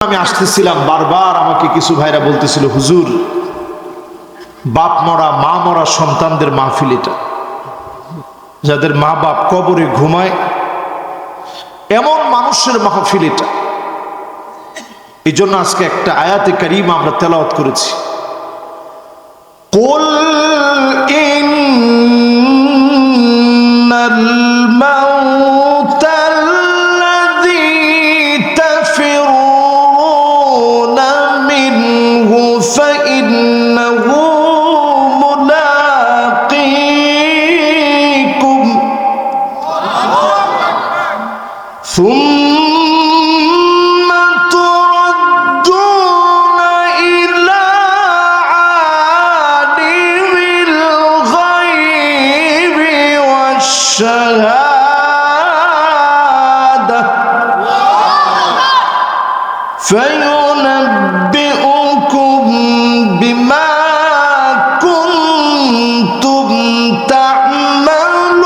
আমি আসতেছিলাম, বারবার আমাকে কিছু ভাইরা বলতেছিল, হুজুর বাপ মরা মা মরা সন্তানদের মাহফিল এটা, যাদের মা বাপ কবরে ঘুমায় এমন মানুষের মাহফিল এটা। এই জন্য আজকে একটা আয়াতে কারিমা আমরা তেলাওয়াত করেছি, কুল ইন্নাল মাউতা আল্লাযী তাফিরুনা মিনহু ফাইন্নাহু মুলাকীকুম সুম্মা তুরাদ্দুনা ইলা আলিমিল গায়বি ওয়াশ-শাহাদা فينبئكم بما كنتم تعملون।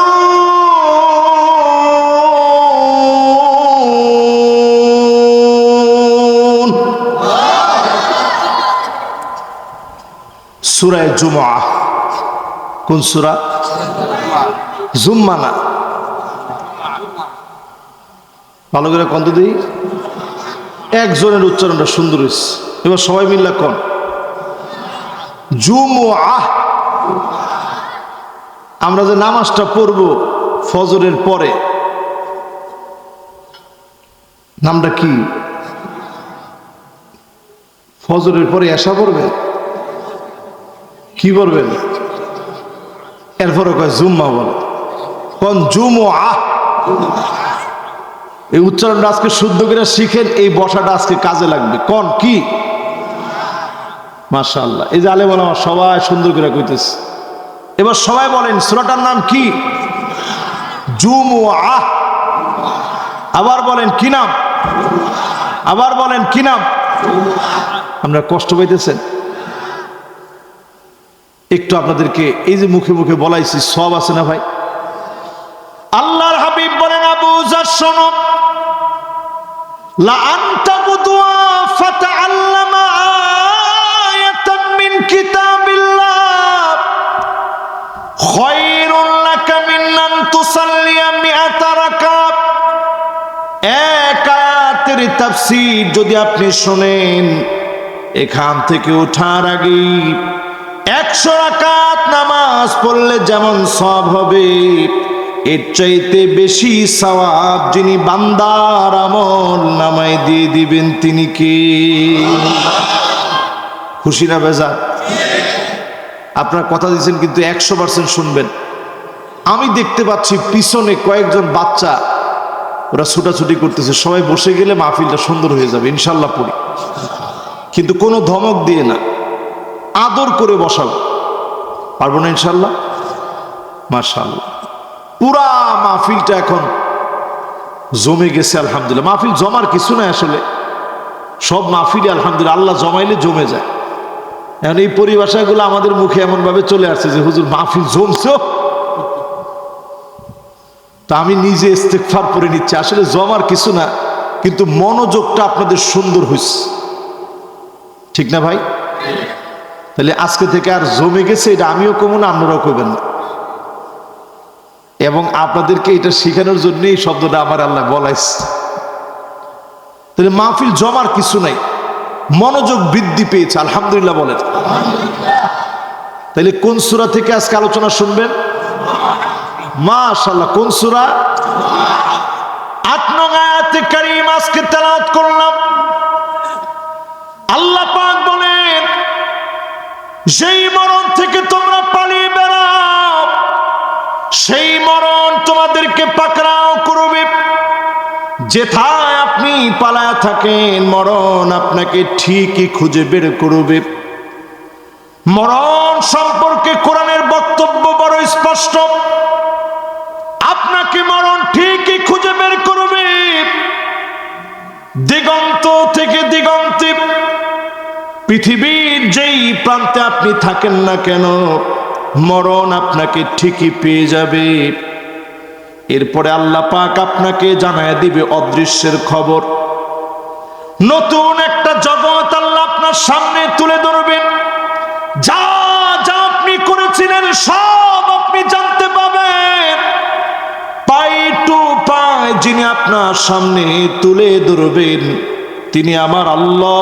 সূরা জুমআ। কোন সূরা? জুম্মা না, ভালো করে কন্ত দিই, একজনের উচ্চারণটা সুন্দর হয়েছে। এবার সবাই মিল্লা কোন? জুমআ। আমরা যে নামাজটা পড়ব ফজরের পরে, নামটা কি? ফজরের পরে এশা পড়বেন, কি পড়বেন? এরপরে কয় জুম্মা বলে, কোন? জুমআ। এই উচ্চারণটা আজকে শুদ্ধ করে শিখেন, এই বসাটা আজকে কাজে লাগবে। কোন? কি? মাশাআল্লাহ। এই যে আলেম ওলামা সবাই সুন্দর করে কইতেছে। এবার সবাই বলেন সূরাটার নাম কি? জুমআ। আবার বলেন কি নাম? আবার বলেন কি নাম? আমরা কষ্ট পাইতেছেন? একটু আপনাদেরকে এই যে মুখে মুখে বলাইছি, সব আছে না ভাই? আল্লাহর হাবিব বলেন, আবু যার শোনো, লা আনতা বুদুয়া ফাতাআল্লামা আয়াতাম মিন কিতাবিল্লাহ খায়রুল লাকা মিন আন তুসাল্লিয়া মিআতা রাকাত। এক আয়াতের তাফসীর যদি আপনি শুনেন, এখান থেকে ওঠার আগে 100 রাকাত নামাজ পড়লে যেমন সওয়াব হবে, এর চাইতে বেশি সওয়াব যিনি বান্দার আমল নামায় দিয়ে দিবেন তিনি কে? খুশি না বেজার? আপনারা কথা দিয়েছেন কিন্তু 100% শুনবেন। আমি দেখতে পাচ্ছি পিছনে কয়েকজন বাচ্চা, ওরা ছুটাছুটি করতেছে। সবাই বসে গেলে মাহফিলটা সুন্দর হয়ে যাবে ইনশাল্লাহ পড়ি, কিন্তু কোনো ধমক দিয়ে না, আদর করে বসাবো। পারবো না ইনশাল্লাহ? মাশাআল্লাহ। পুরা মাহফিলটা এখন জমে গেছে আলহামদুলিল্লাহ। মাহফিল জমার কিছু নাই আসলে, সব মাহফিলে আলহামদুলিল্লাহ আল্লাহ জমাইলে জমে যায়। এখন এই পরিভাষাগুলো আমাদের মুখে এমন ভাবে চলে আসছে যে হুজুর মাহফিল জমছে। তা আমি নিজে ইস্তেগফার করে নিচ্ছি, আসলে জমার কিছু না, কিন্তু মনোযোগটা আপনাদের সুন্দর হয়েছে, ঠিক না ভাই? তাহলে আজকে থেকে আর জমে গেছে এটা আমিও কমু না, আপনারাও কইবেন না। এবং আপনাদেরকে এটা শেখানোর জন্য এই শব্দটা আমার আল্লাহ বলাইছে। তাহলে মাহফিল জমার কিছু নাই, মনোযোগ বৃদ্ধি পেয়েছে আলহামদুলিল্লাহ বলেন। তাহলে কোন সূরা থেকে আজকে আলোচনা শুনবেন? মাশাআল্লাহ। কোন সূরা? 8 নং আয়াতে কারীম আজকে তেলাওয়াত করলাম। আল্লাহ পাক বলেন, যেই মরণ থেকে তোমরা পালিয়ে বেড়াও, সেই মরণ তোমাদেরকে পাকড়াও করবে। যেথায় আপনি পালায়া থাকেন, মরণ আপনাকে ঠিকই খুঁজে বের করবে। মরণ সম্পর্কে কোরআনের বক্তব্য বড় স্পষ্ট, আপনাকে মরণ ঠিকই খুঁজে বের করবে। দিগন্ত থেকে দিগন্তে, পৃথিবীর যেই প্রান্তে আপনি থাকেন না কেন, মরণ আপনাকে ঠিকই পেয়ে যাবে। এরপরে আল্লাহ পাক আপনাকে জানায় দিবে অদৃশ্যের খবর। নতুন একটা জগৎ আল্লাহ আপনার সামনে তুলে ধরবেন। যা যা আপনি করেছিলেন সব আপনি জানতে পাবেন। পাই টু পাই যিনি আপনার সামনে তুলে ধরবেন তিনি আমার আল্লাহ।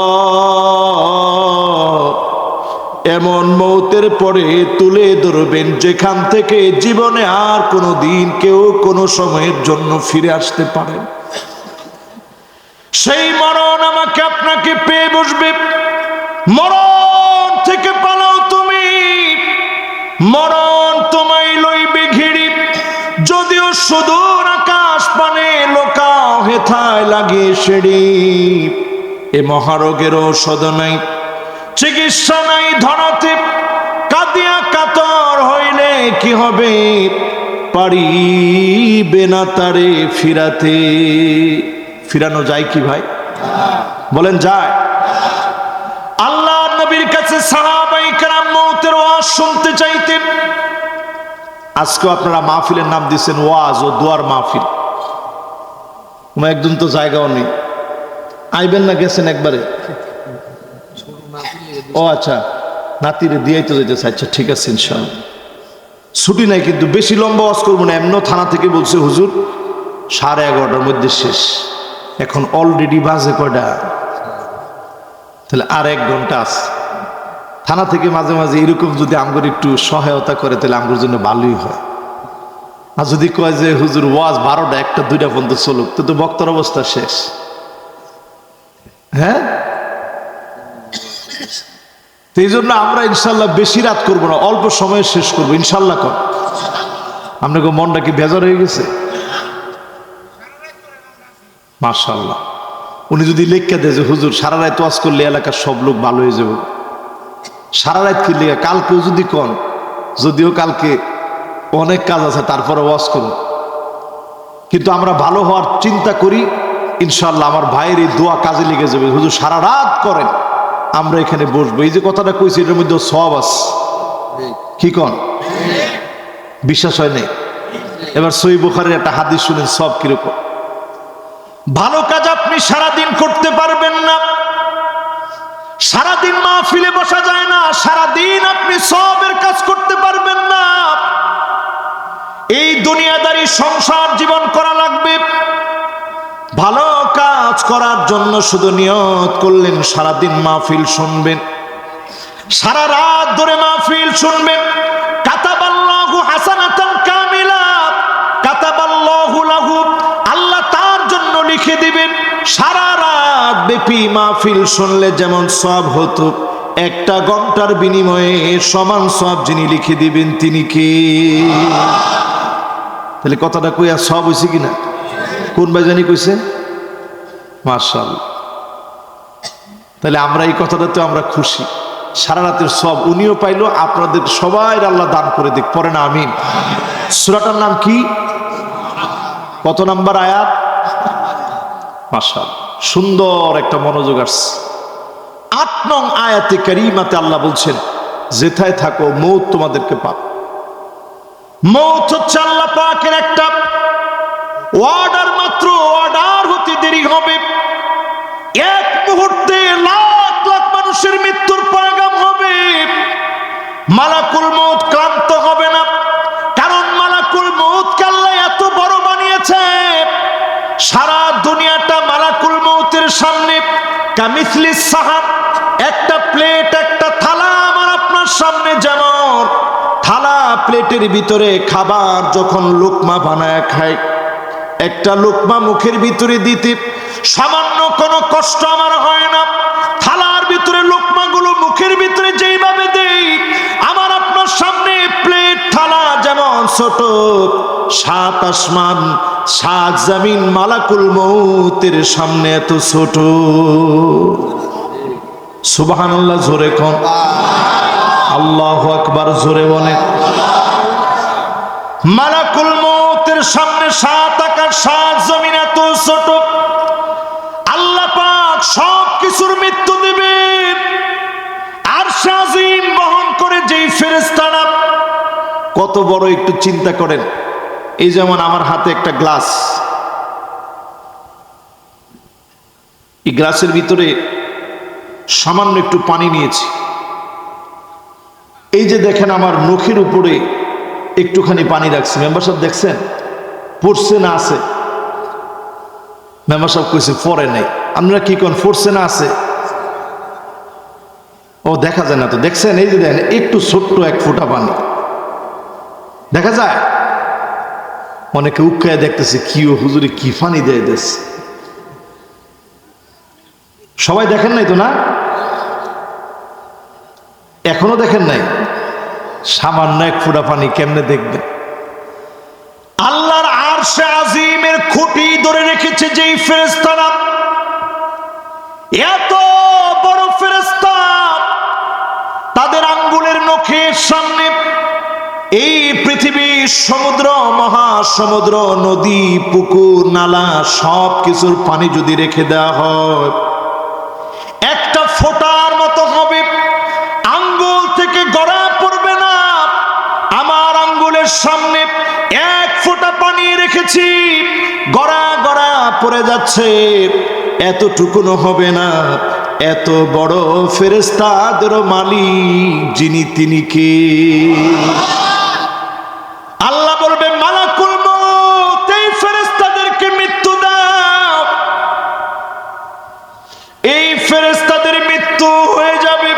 এমন মৌতের পরে তুলে ধরবেন যেখান থেকে জীবনে আর কোনো দিন কেউ কোনো সময়ের জন্য ফিরে আসতে পারে। সেই মরণ আমাকে আপনাকে পেয়ে বসবে। মরণ থেকে পালাও তুমি, মরণ তোমায় লইবে ঘিরি। যদিও সুদূর আকাশ পানে লোকাও হেথায় লাগে সেড়ি। এ মহারোগের ঔষধ নাই, চিকিৎসা নাই ধরাতে। কাঁদিয়া কাতর হইলে কি হবে, পারিবে না তারে ফিরাতে। ফিরানো যায় কি ভাই? বলেন যায়? আল্লাহ নবীর কাছে সাহাবায়ে কেরাম মওতের ওয়াজ শুনতে চাইতেন। আজকে আপনারা মাহফিলের নাম দিচ্ছেন ওয়াজ ও দোয়ার মাহফিল। কোনো একজন তো জায়গাও নেই। আইবেন না গেছেন একবারে? ও আচ্ছা, নাতিরে দিয়েই তো যেতেছে। আচ্ছা ঠিক আছে ইনশাআল্লাহ। ছুটি নাই কিন্তু বেশি লম্বা ওয়াজ করবো না। এমন থানা থেকে বলছে হুজুর 11:30টার মধ্যে শেষ। এখন অলরেডি বাজে কয়টা? তাহলে আর 1 ঘন্টা আছে। থানা থেকে মাঝে মাঝে এরকম যদি আমগর একটু সহায়তা করে তাহলে আমগর জন্য ভালোই হয়। আর যদি কয় যে হুজুর ওয়াজ 12টা 1টা 2টা পর্যন্ত চলুক, তো বক্তার অবস্থা শেষ। হ্যাঁ, এই জন্য আমরা ইনশাল্লাহ বেশি রাত করবো না, অল্প সময়ে শেষ করবো ইনশাল্লাহ। কর আপনাকে মনটা কি বেজার হয়ে গেছে? মাশাআল্লাহ। উনি যদি লেখা দেয় যে হুজুর সারা রাত ওয়াজ করলে এলাকার সব লোক ভালো হয়ে যাবে, সারা রাত কি লেখা, কালকেও যদি কন, যদিও কালকে অনেক কাজ আছে তারপরে ওয়াজ করুন, কিন্তু আমরা ভালো হওয়ার চিন্তা করি ইনশাল্লাহ। আমার ভাইয়ের এই দোয়া কাজে লেগে যাবে। হুজুর সারা রাত করেন, আমরা এখানে বসবো। এই যে কথাটা কইছি এটার মধ্যে সব আছে। কি কন? বিশ্বাস হয় নাই? এবার সহিহ বুখারীর একটা হাদিস শুনেন সব কিরকম। ভালো কাজ আপনি সারাদিন করতে পারবেন না, সারাদিন মাহফিলে বসা যায় না, সারাদিন আপনি সবের কাজ করতে পারবেন না। এই দুনিয়াদারি সংসার জীবন করা লাগবে। ভালো কাজ করার জন্য শুধু নিয়ত করলেন সারাদিন মাহফিল শুনবেন, সারা রাত ধরে মাহফিল শুনবেন। কাতাবাল্লাহু হাসানাতান কামিলা, কাতাবাল্লাহু লাহু, আল্লাহ তার জন্য লিখে দিবেন। সারা রাত ব্যাপী মাহফিল শুনলে যেমন সওয়াব হতো, 1টা ঘন্টার বিনিময়ে সমান সওয়াব যিনি লিখে দিবেন তিনি কে? তাহলে কথাটা কইয়া সব হয়েছে কিনা? কোন ভাই জানি কইছে? মাশাআল্লাহ। তাহলে আমরা এই কথাটাতে আমরা খুশি। সারা রাতের সব উনিও পাইলো, আপনাদের সবাই আল্লাহ দান করে দিক। পরে না আমিন। সূরাটার নাম কি? কত নাম্বার আয়াত? মাশাআল্লাহ, সুন্দর একটা মনোযোগ আসছে। 8 নং আয়াতে কারিমাতে আল্লাহ বলছেন যেথায় থাকো মৌত তোমাদেরকে পাবে। মৌত হচ্ছে আল্লাহ পাকের একটা অর্ডার, মাত্র অর্ডার হতে দেরি হবে। 1 মুহূর্তে লাখ লাখ মানুষের মৃত্যুর পয়গাম হবে। মালাকুল মউত ক্লান্ত হবে না, কারণ মালাকুল মউতকে আল্লাহ এত বড় বানিয়েছে। সারা দুনিয়াটা মালাকুল মউতের সামনে কামিসলিস সাহাব, একটা প্লেট, একটা থালা আমার আপনার সামনে। যেমন থালা প্লেটের ভিতরে খাবার যখন লোকমা বানায় খায়, একটা লোকমা মুখের ভিতরে দিতে সামান্য কোনো কষ্ট আমার হয় না। থালার ভিতরে লোকমাগুলো মুখের ভিতরে যেইভাবে দেই, আমার আপনার সামনে প্লেট থালা যেমন ছোট, 7 আসমান 7 জমিন মালাকুল মউতের সামনে এত ছোট। সুবহানাল্লাহ জোরে কোন, আল্লাহু আকবার জোরে বলেন। মালাকুল মউতের সামনে 7 আকাশ 7 জমিন এত ছোট। আল্লাহ পাক সব কিছুর মৃত্যু দিবেন। আরশ আজিম বহন করে যেই ফেরেশতারা, কত বড় একটু চিন্তা করেন। এই যেমন আমার হাতে একটা গ্লাস, এই গ্লাসের ভিতরে সামান্য একটু পানি নিয়েছি। এই যে দেখেন আমার নখের উপরে একটুখানি পানি রাখছি। মেম্বার সাহেব দেখছেন পড়ছে না আছে? মেম্বার সাহেব কইছে পরে নাই। আপনারা কি কোন পড়ছে না আছে? ও দেখা যায় না তো। দেখছেন এই যে দেখেন একটু ছোট্ট এক ফোঁটা পানি দেখা যায়। অনেকে উৎকায় দেখতেছে কি ও হুজুরে কি পানি দেয় দেশ। সবাই দেখেন নাই তো না? এখনো দেখেন নাই? সামান্য এক ফোঁটা পানি কেমনে দেখবেন? আল্লাহর আরশে আজিমের খুঁটি ধরে রেখেছে যেই ফেরেশতারা, এত বড় ফেরেশতা, তাদের আঙ্গুলের নখের সামনে এই পৃথিবীর সমুদ্র, মহাসমুদ্র, নদী, পুকুর, নালা সব কিছুর পানি যদি রেখে দেওয়া হয়, একটা ফোঁটার মতো হবে, আঙ্গুল থেকে গড়া পড়বে না। আমার আঙ্গুলের সামনে এক ফোঁটা পানি রেখেছি, গড়া গড়া পড়ে যাচ্ছে, এতটুকুনো হবে না। এত বড় ফেরেশতাদেরও মালিক যিনি, তিনি কে? আল্লাহ বলবে মালাকুল মউত, এই ফেরেশতাদেরকে মৃত্যু দাও। এই ফেরেশতাদের মৃত্যু হয়ে যাবে।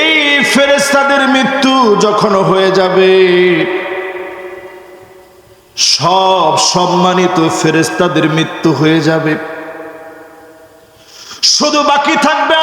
এই ফেরেশতাদের মৃত্যু যখন হয়ে যাবে, সব সম্মানিত ফেরেশতাদের মৃত্যু হয়ে যাবে, শুধু বাকি থাকবে